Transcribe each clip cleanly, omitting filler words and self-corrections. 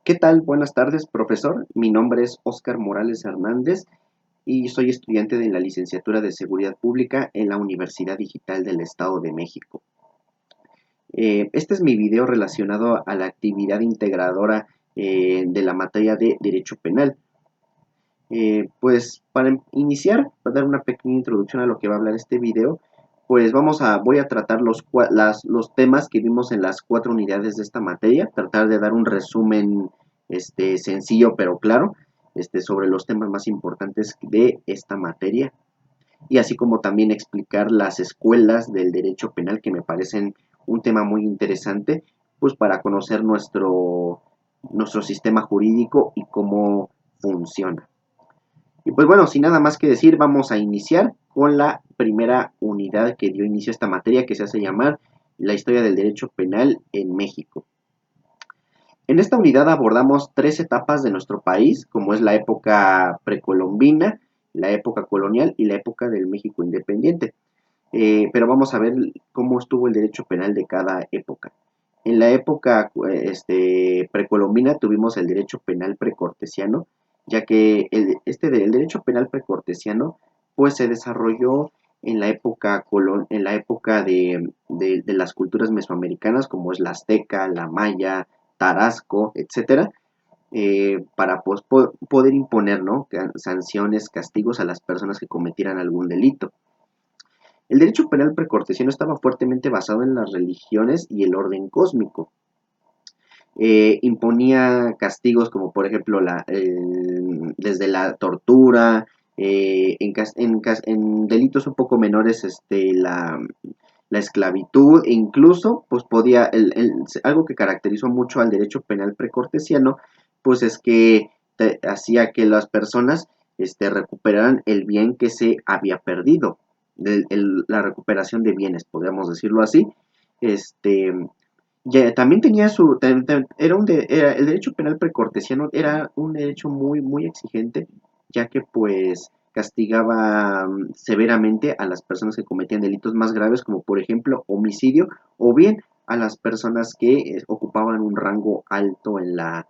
¿Qué tal? Buenas tardes, profesor. Mi nombre es Óscar Morales Hernández y soy estudiante de la licenciatura de Seguridad Pública en la Universidad Digital del Estado de México. Este es mi video relacionado a la actividad integradora de la materia de Derecho Penal. Pues para iniciar, para dar una pequeña introducción a lo que va a hablar este video, pues voy a tratar los temas que vimos en las 4 unidades de esta materia, tratar de dar un resumen sencillo pero claro sobre los temas más importantes de esta materia y así como también explicar las escuelas del derecho penal que me parecen un tema muy interesante, pues para conocer nuestro sistema jurídico y cómo funciona. Y pues bueno, sin nada más que decir, vamos a iniciar con la primera unidad que dio inicio a esta materia, que se hace llamar la historia del derecho penal en México. En esta unidad abordamos 3 etapas de nuestro país, como es la época precolombina, la época colonial y la época del México independiente. Pero vamos a ver cómo estuvo el derecho penal de cada época. En la época precolombina tuvimos el derecho penal precortesiano, ya que el derecho penal precortesiano pues se desarrolló en la época, de las culturas mesoamericanas, como es la azteca, la maya, tarasco, etcétera, para pues, poder imponer, ¿no?, sanciones, castigos a las personas que cometieran algún delito. El derecho penal precortesiano estaba fuertemente basado en las religiones y el orden cósmico. Imponía castigos como por ejemplo desde la tortura, en delitos un poco menores la esclavitud e incluso pues algo que caracterizó mucho al derecho penal precortesiano pues es que hacía que las personas recuperaran el bien que se había perdido, la recuperación de bienes, podríamos decirlo así. este ya, también tenía el derecho penal precortesiano era un derecho muy, muy exigente, ya que pues castigaba severamente a las personas que cometían delitos más graves, como por ejemplo homicidio, o bien a las personas que ocupaban un rango alto en la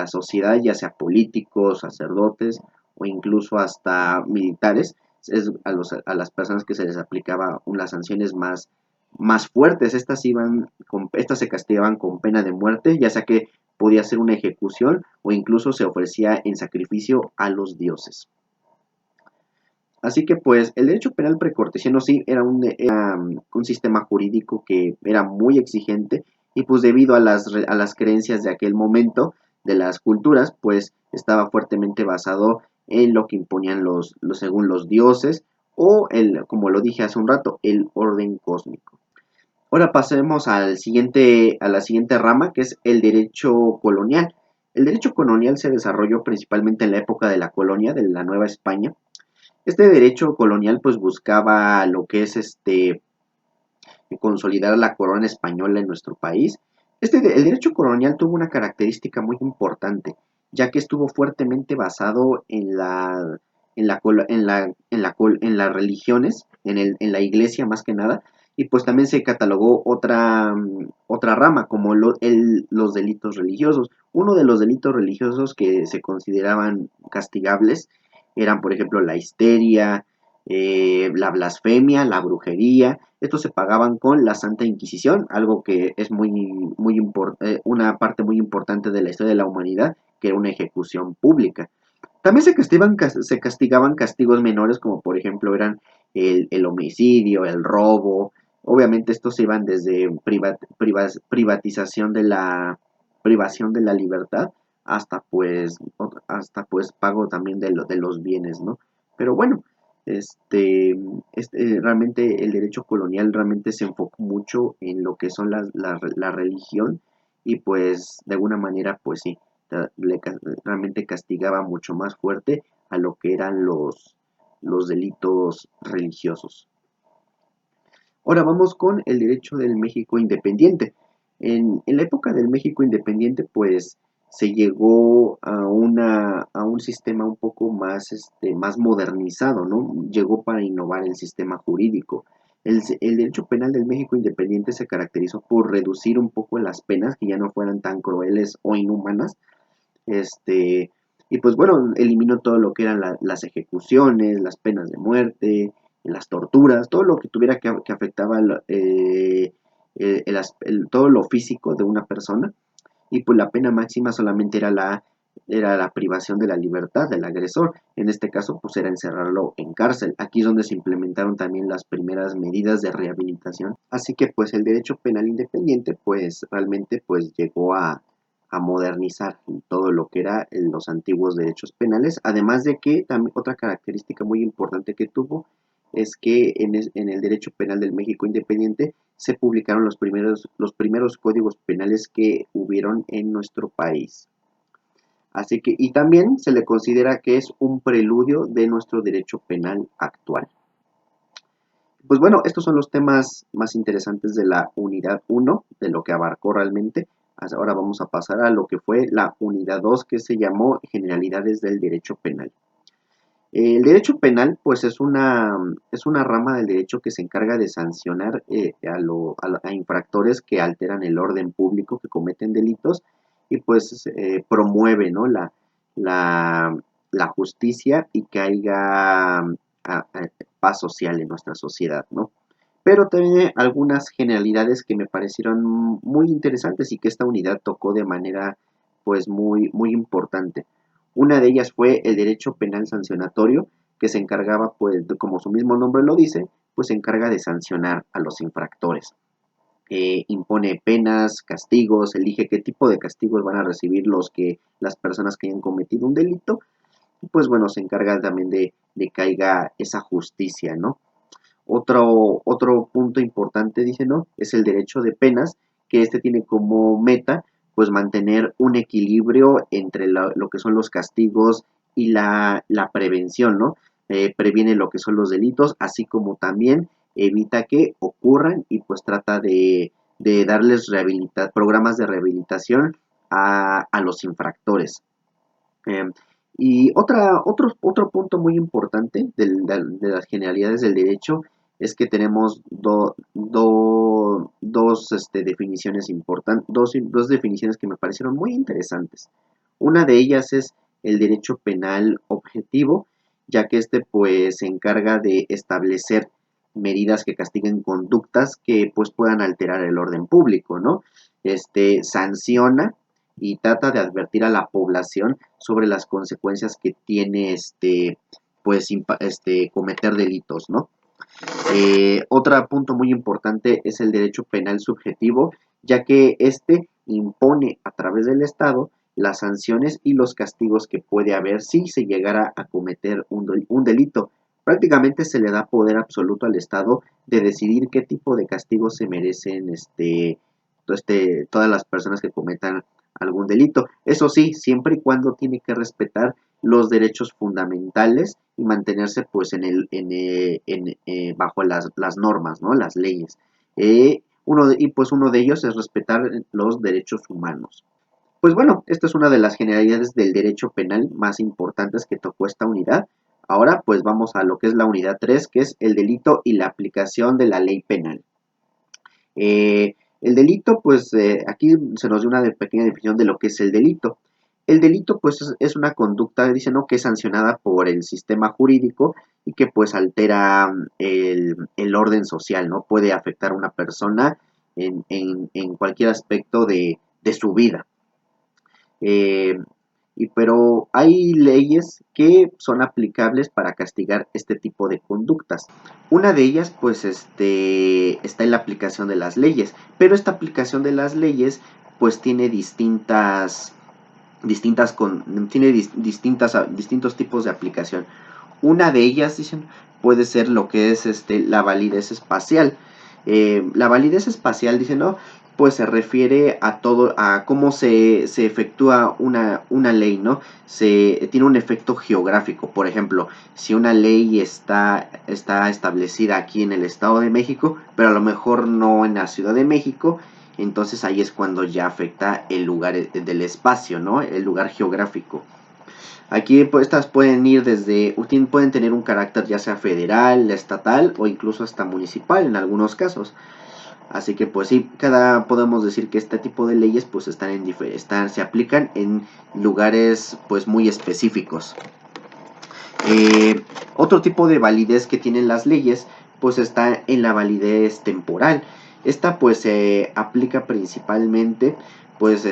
sociedad, ya sea políticos, sacerdotes o incluso hasta militares. A las personas que se les aplicaba unas sanciones más fuertes. Estas se castigaban con pena de muerte, ya sea que podía ser una ejecución o incluso se ofrecía en sacrificio a los dioses. Así que pues el derecho penal precortesiano sí era un sistema jurídico que era muy exigente y pues debido a las creencias de aquel momento de las culturas pues estaba fuertemente basado en lo que imponían según los dioses o como lo dije hace un rato, el orden cósmico. Ahora pasemos a la siguiente rama, que es el derecho colonial. El derecho colonial se desarrolló principalmente en la época de la colonia, de la Nueva España. Este derecho colonial pues buscaba lo que es consolidar la corona española en nuestro país. El derecho colonial tuvo una característica muy importante, ya que estuvo fuertemente basado en las religiones, en la iglesia más que nada, y pues también se catalogó otra rama, como los delitos religiosos. Uno de los delitos religiosos que se consideraban castigables eran, por ejemplo, la histeria, la blasfemia, la brujería. Estos se pagaban con la Santa Inquisición, algo que es una parte muy importante de la historia de la humanidad, que era una ejecución pública. También se castigaban castigos menores, como por ejemplo eran el homicidio, el robo. Obviamente estos iban desde privación de la libertad hasta pues pago también de los bienes, ¿no? Pero bueno, realmente el derecho colonial realmente se enfocó mucho en lo que son la religión y pues de alguna manera pues sí, realmente castigaba mucho más fuerte a lo que eran los delitos religiosos. Ahora vamos con el derecho del México independiente. En la época del México independiente, pues se llegó a un sistema un poco más modernizado, ¿no? Llegó para innovar el sistema jurídico. El derecho penal del México independiente se caracterizó por reducir un poco las penas, que ya no fueran tan crueles o inhumanas, este, y pues bueno, eliminó todo lo que eran las ejecuciones, las penas de muerte, las torturas, todo lo que tuviera que afectaba todo lo físico de una persona, y pues la pena máxima solamente era la privación de la libertad del agresor. En este caso, pues era encerrarlo en cárcel. Aquí es donde se implementaron también las primeras medidas de rehabilitación. Así que pues el derecho penal independiente pues realmente pues llegó a modernizar todo lo que era los antiguos derechos penales, además de que también otra característica muy importante que tuvo es que en el derecho penal del México independiente se publicaron los primeros códigos penales que hubieron en nuestro país. Así que, y también se le considera que es un preludio de nuestro derecho penal actual. Pues bueno, estos son los temas más interesantes de la unidad 1, de lo que abarcó realmente. Ahora vamos a pasar a lo que fue la unidad 2, que se llamó Generalidades del Derecho Penal. El derecho penal, pues es una rama del derecho que se encarga de sancionar a infractores que alteran el orden público, que cometen delitos, y pues promueve, ¿no? la, la justicia y que haya paz social en nuestra sociedad, ¿no? Pero tiene algunas generalidades que me parecieron muy interesantes y que esta unidad tocó de manera pues muy importante. Una de ellas fue el derecho penal sancionatorio, que se encargaba, pues, como su mismo nombre lo dice, pues se encarga de sancionar a los infractores. Impone penas, castigos, elige qué tipo de castigos van a recibir las personas que hayan cometido un delito, y pues bueno, se encarga también de que haya esa justicia, ¿no? Otro punto importante, dice, ¿no? Es el derecho de penas, que este tiene como meta, pues, mantener un equilibrio entre lo que son los castigos y la prevención, ¿no? Previene lo que son los delitos, así como también evita que ocurran y pues trata de darles programas de rehabilitación a los infractores. Eh, y otro punto muy importante de las generalidades del derecho es que tenemos dos definiciones importantes, dos definiciones que me parecieron muy interesantes. Una de ellas es el derecho penal objetivo, ya que este pues se encarga de establecer medidas que castiguen conductas que pues puedan alterar el orden público, ¿no? Sanciona y trata de advertir a la población sobre las consecuencias que tiene pues cometer delitos, ¿no? Otro punto muy importante es el derecho penal subjetivo, ya que este impone a través del Estado las sanciones y los castigos que puede haber si se llegara a cometer un delito. Prácticamente se le da poder absoluto al Estado de decidir qué tipo de castigos se merecen todas las personas que cometan algún delito. Eso sí, siempre y cuando tiene que respetar los derechos fundamentales y mantenerse pues bajo las normas, ¿no? Las leyes. Uno de ellos es respetar los derechos humanos. Pues bueno, esta es una de las generalidades del derecho penal más importantes que tocó esta unidad. Ahora pues vamos a lo que es la unidad 3, que es el delito y la aplicación de la ley penal. El delito, pues aquí se nos dio una pequeña definición de lo que es el delito. El delito, pues, es una conducta, dice, ¿no?, que es sancionada por el sistema jurídico y que, pues, altera el orden social, ¿no? Puede afectar a una persona en cualquier aspecto de su vida. Pero hay leyes que son aplicables para castigar este tipo de conductas. Una de ellas, pues, está en la aplicación de las leyes, pero esta aplicación de las leyes, pues, tiene distintos tipos de aplicación. Una de ellas, dicen, puede ser lo que es la validez espacial. La validez espacial, dice, ¿no? Pues se refiere a cómo se efectúa una ley, ¿no? Tiene un efecto geográfico. Por ejemplo, si una ley está establecida aquí en el Estado de México, pero a lo mejor no en la Ciudad de México, entonces ahí es cuando ya afecta el lugar del espacio, ¿no? El lugar geográfico. Aquí pues, estas pueden ir pueden tener un carácter ya sea federal, estatal o incluso hasta municipal en algunos casos. Así que pues sí, podemos decir que este tipo de leyes pues se aplican en lugares pues muy específicos. Otro tipo de validez que tienen las leyes pues está en la validez temporal. Esta pues se aplica principalmente pues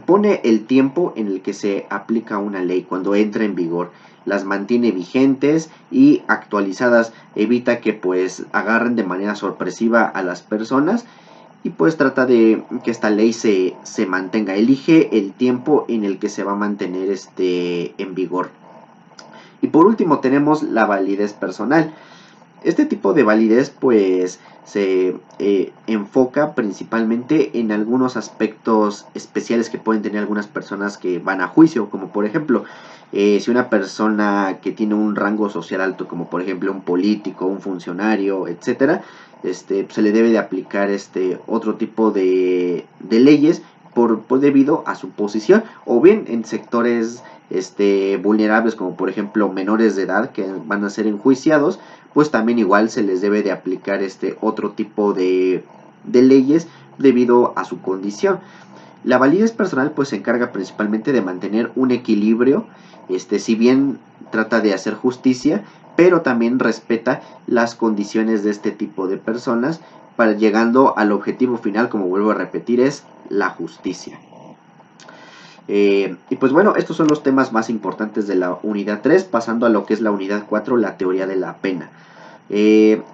pone el tiempo en el que se aplica una ley cuando entra en vigor, las mantiene vigentes y actualizadas, evita que pues agarren de manera sorpresiva a las personas y pues trata de que esta ley se mantenga, elige el tiempo en el que se va a mantener en vigor. Y por último tenemos la validez personal. Este tipo de validez pues se enfoca principalmente en algunos aspectos especiales que pueden tener algunas personas que van a juicio, como por ejemplo, si una persona que tiene un rango social alto, como por ejemplo un político, un funcionario, etcétera, se le debe de aplicar otro tipo de leyes debido a su posición, o bien en sectores vulnerables como por ejemplo menores de edad que van a ser enjuiciados, pues también igual se les debe de aplicar otro tipo de leyes debido a su condición. La validez personal pues se encarga principalmente de mantener un equilibrio, si bien trata de hacer justicia, pero también respeta las condiciones de este tipo de personas, para llegando al objetivo final, como vuelvo a repetir, es la justicia. Y pues bueno, estos son los temas más importantes de la unidad 3, pasando a lo que es la unidad 4, la teoría de la pena.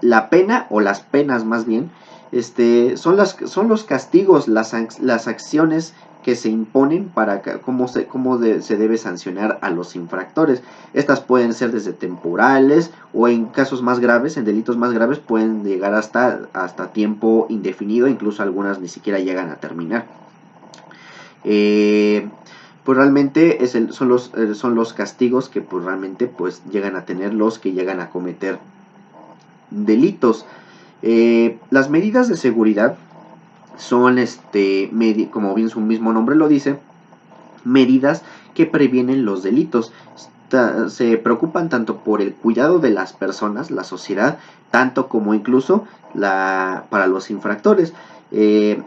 La pena, o las penas más bien, son los castigos, las acciones que se imponen para cómo se debe sancionar a los infractores. Estas pueden ser desde temporales o en casos más graves, en delitos más graves, pueden llegar hasta tiempo indefinido, incluso algunas ni siquiera llegan a terminar. Pues realmente son los castigos que pues realmente pues llegan a tener los que llegan a cometer delitos. Las medidas de seguridad son, como bien su mismo nombre lo dice, medidas que previenen los delitos. Se preocupan tanto por el cuidado de las personas, la sociedad, tanto como incluso para los infractores.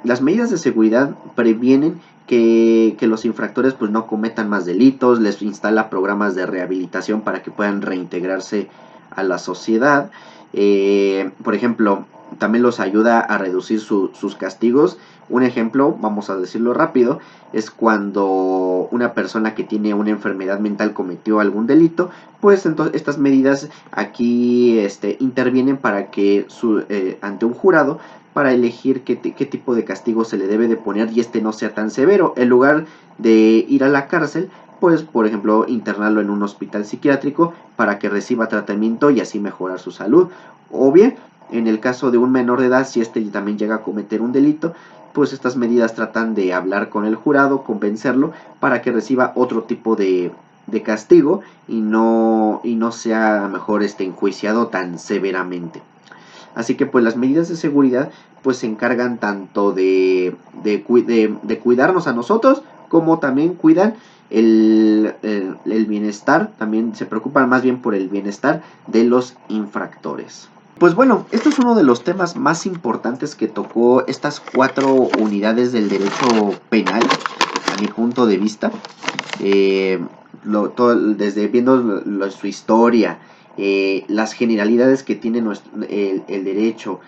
Las medidas de seguridad previenen que los infractores pues no cometan más delitos, les instala programas de rehabilitación para que puedan reintegrarse a la sociedad. Por ejemplo, también los ayuda a reducir sus castigos. Un ejemplo, vamos a decirlo rápido, es cuando una persona que tiene una enfermedad mental cometió algún delito, pues entonces estas medidas aquí intervienen para que ante un jurado, para elegir qué tipo de castigo se le debe de poner y no sea tan severo. En lugar de ir a la cárcel, pues por ejemplo internarlo en un hospital psiquiátrico para que reciba tratamiento y así mejorar su salud. O bien, en el caso de un menor de edad, si también llega a cometer un delito, pues estas medidas tratan de hablar con el jurado, convencerlo para que reciba otro tipo de castigo y no sea mejor enjuiciado tan severamente. Así que pues las medidas de seguridad pues se encargan tanto de cuidarnos a nosotros, como también cuidan el bienestar, también se preocupan más bien por el bienestar de los infractores. Pues bueno, esto es uno de los temas más importantes que tocó estas 4 unidades del derecho penal, a mi punto de vista. Desde viendo su historia, las generalidades que tiene el derecho,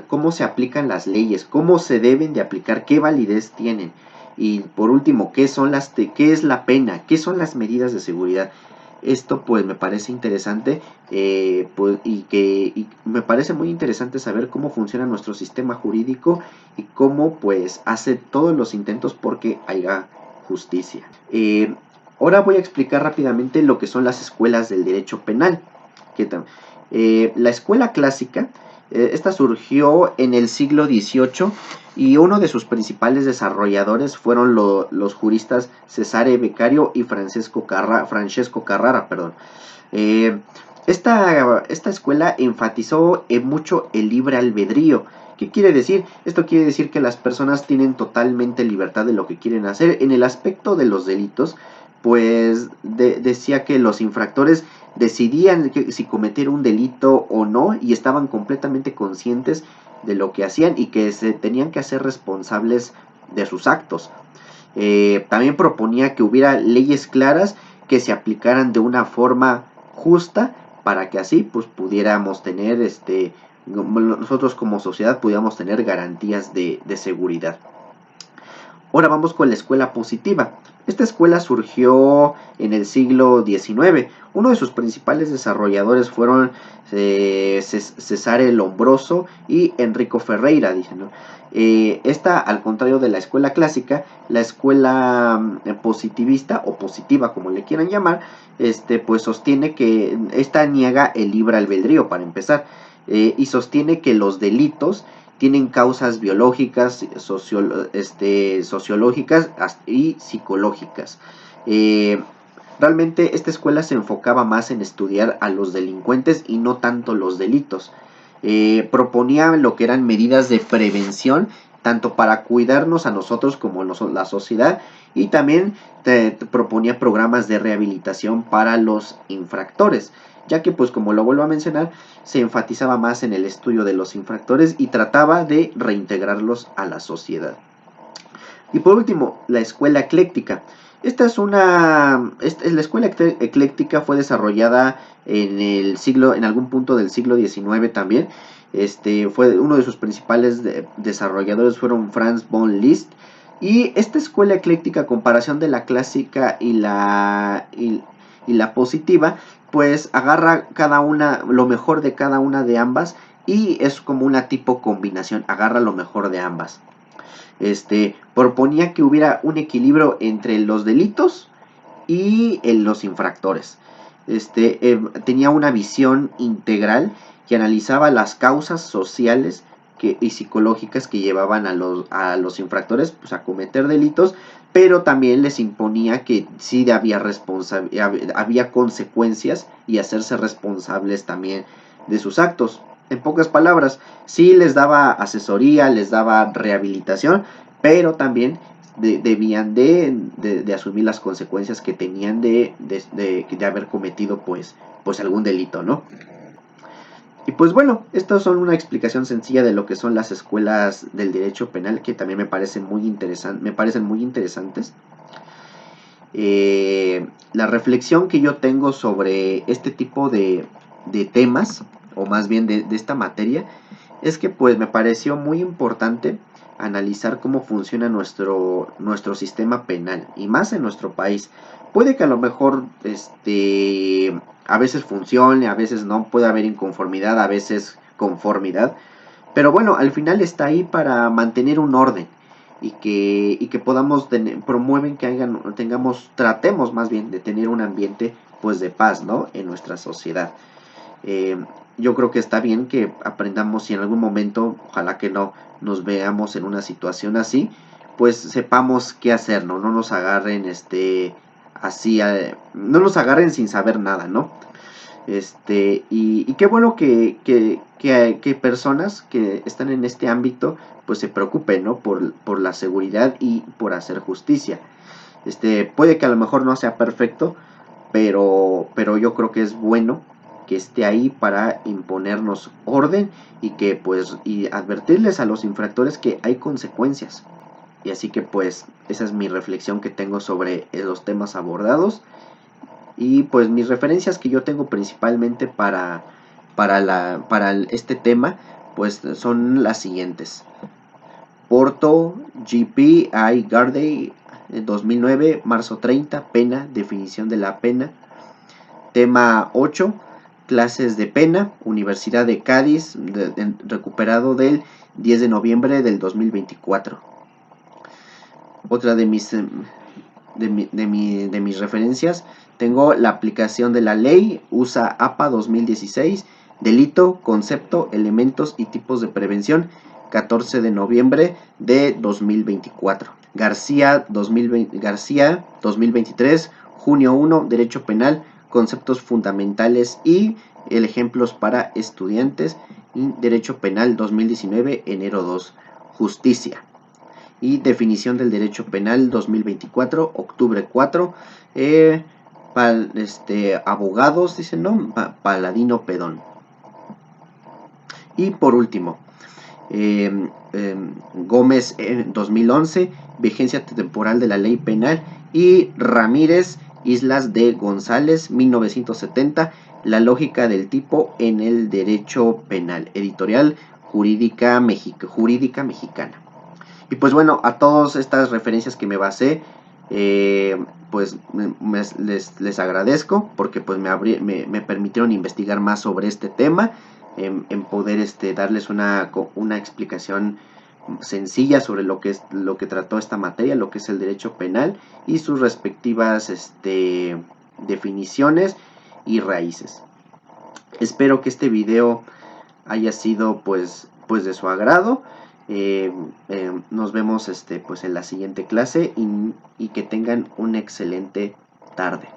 cómo se aplican las leyes, cómo se deben de aplicar, qué validez tienen. Y por último, qué es la pena, qué son las medidas de seguridad. Esto pues me parece interesante, pues, y me parece muy interesante saber cómo funciona nuestro sistema jurídico y cómo pues hace todos los intentos porque haya justicia. Ahora voy a explicar rápidamente lo que son las escuelas del derecho penal. La escuela clásica, esta surgió en el siglo XVIII y uno de sus principales desarrolladores fueron los juristas Cesare Beccario y Francesco Carrara. Esta escuela enfatizó mucho el libre albedrío, ¿Qué quiere decir? Esto quiere decir que las personas tienen totalmente libertad de lo que quieren hacer. En el aspecto de los delitos, pues decía que los infractores decidían si cometer un delito o no y estaban completamente conscientes de lo que hacían y que se tenían que hacer responsables de sus actos. También proponía que hubiera leyes claras que se aplicaran de una forma justa para que así pues pudiéramos tener nosotros como sociedad pudiéramos tener garantías de seguridad. Ahora vamos con la escuela positiva. Esta escuela surgió en el siglo XIX. Uno de sus principales desarrolladores fueron Cesare Lombroso y Enrico Ferreira, dicen, ¿no? Esta, al contrario de la escuela clásica, la escuela positivista o positiva, como le quieran llamar, pues sostiene que esta niega el libre albedrío para empezar, y sostiene que los delitos tienen causas biológicas, sociológicas y psicológicas. Realmente esta escuela se enfocaba más en estudiar a los delincuentes y no tanto los delitos. Proponía lo que eran medidas de prevención, tanto para cuidarnos a nosotros como la sociedad, y también proponía programas de rehabilitación para los infractores, ya que pues como lo vuelvo a mencionar, se enfatizaba más en el estudio de los infractores y trataba de reintegrarlos a la sociedad. Y por último, la escuela ecléctica. La escuela ecléctica fue desarrollada en algún punto del siglo XIX también. Fue uno de sus principales desarrolladores fueron Franz von Liszt. Y esta escuela ecléctica, a comparación de la clásica y la positiva, pues agarra lo mejor de cada una de ambas y es como una tipo combinación, agarra lo mejor de ambas. Proponía que hubiera un equilibrio entre los delitos y los infractores. Tenía una visión integral que analizaba las causas sociales y psicológicas que llevaban a los infractores pues, a cometer delitos, pero también les imponía que sí había consecuencias y hacerse responsables también de sus actos. En pocas palabras, sí les daba asesoría, les daba rehabilitación, pero también debían de asumir las consecuencias que tenían de haber cometido pues algún delito, ¿no? Y pues bueno, estas son una explicación sencilla de lo que son las escuelas del derecho penal, que también me parecen muy interesantes. La reflexión que yo tengo sobre este tipo de temas, o más bien de esta materia, es que pues me pareció muy importante analizar cómo funciona nuestro sistema penal, y más en nuestro país. Puede que a lo mejor a veces funcione, a veces no, puede haber inconformidad, a veces conformidad, pero bueno, al final está ahí para mantener un orden y que podamos tratemos más bien de tener un ambiente pues de paz, ¿no? En nuestra sociedad. Yo creo que está bien que aprendamos, si en algún momento, ojalá que no nos veamos en una situación así, pues sepamos qué hacer, ¿no? No nos agarren no nos agarren sin saber nada, ¿no? Y qué bueno que personas que están en este ámbito pues se preocupen, ¿no? por la seguridad y por hacer justicia. Puede que a lo mejor no sea perfecto, pero yo creo que es bueno que esté ahí para imponernos orden y advertirles a los infractores que hay consecuencias. Y así que pues esa es mi reflexión que tengo sobre los temas abordados. Y pues mis referencias que yo tengo principalmente para este tema pues son las siguientes: Porto, GP, Garday, 2009, marzo 30, pena, definición de la pena. Tema 8, clases de pena, Universidad de Cádiz, recuperado del 10 de noviembre del 2024. Otra de mis referencias, tengo la aplicación de la ley USA APA 2016, delito, concepto, elementos y tipos de prevención, 14 de noviembre de 2024. García 2023, junio 1, derecho penal, conceptos fundamentales y el ejemplos para estudiantes y Derecho Penal 2019, enero 2, justicia. Y definición del derecho penal 2024, octubre 4, abogados, dicen, ¿no? Paladino Pedón. Y por último, Gómez en 2011, vigencia temporal de la ley penal, y Ramírez Islas de González, 1970, la lógica del tipo en el derecho penal, editorial Jurídica Mexicana. Y pues bueno, a todas estas referencias que me basé, pues les agradezco porque pues me permitieron investigar más sobre este tema, en poder darles una explicación sencilla sobre lo que trató esta materia, lo que es el derecho penal y sus respectivas definiciones y raíces. Espero que este video haya sido pues de su agrado. Nos vemos pues en la siguiente clase y que tengan una excelente tarde.